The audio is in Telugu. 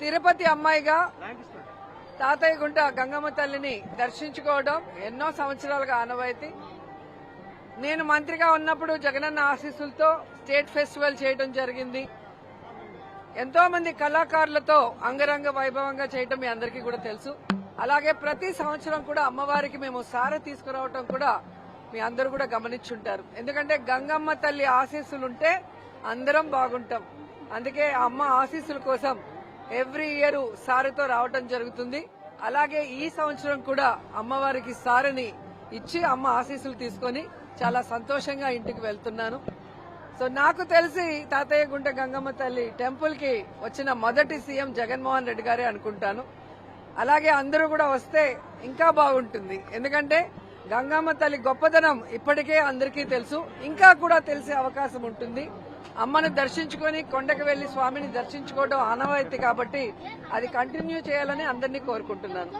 తిరుపతి అమ్మాయిగా తాతయ్య గుంట గంగమ్మ తల్లిని దర్శించుకోవడం ఎన్నో సంవత్సరాలుగా ఆనవాయితీ. నేను మంత్రిగా ఉన్నప్పుడు జగనన్న ఆశీస్సులతో స్టేట్ ఫెస్టివల్ చేయడం జరిగింది. ఎంతో మంది కళాకారులతో అంగరంగ వైభవంగా చేయడం మీ అందరికీ కూడా తెలుసు. అలాగే ప్రతి సంవత్సరం కూడా అమ్మవారికి మేము సారె తీసుకురావటం కూడా మీ అందరూ కూడా గమనించుంటారు. ఎందుకంటే గంగమ్మ తల్లి ఆశీస్సులుంటే అందరం బాగుంటాం. అందుకే అమ్మ ఆశీస్సుల కోసం ఎవ్రీ ఇయర్ సారెతో రావటం జరుగుతుంది. అలాగే ఈ సంవత్సరం కూడా అమ్మవారికి సారెని ఇచ్చి అమ్మ ఆశీస్సులు తీసుకొని చాలా సంతోషంగా ఇంటికి వెళ్తున్నాను. సో నాకు తెలిసి తాతయ్య గుంట గంగమ్మ తల్లి టెంపుల్ కి వచ్చిన మొదటి సీఎం జగన్మోహన్ రెడ్డి గారే అనుకుంటాను. అలాగే అందరూ కూడా వస్తే ఇంకా బాగుంటుంది. ఎందుకంటే గంగమ్మ తల్లి గొప్పదనం ఇప్పటికే అందరికీ తెలుసు, ఇంకా కూడా తెలిసే అవకాశం ఉంటుంది. అమ్మను దర్శించుకొని కొండకు వెళ్లి స్వామిని దర్శించుకోవడం ఆనవాయితీ కాబట్టి అది కంటిన్యూ చేయాలని అందరినీ కోరుకుంటున్నాను.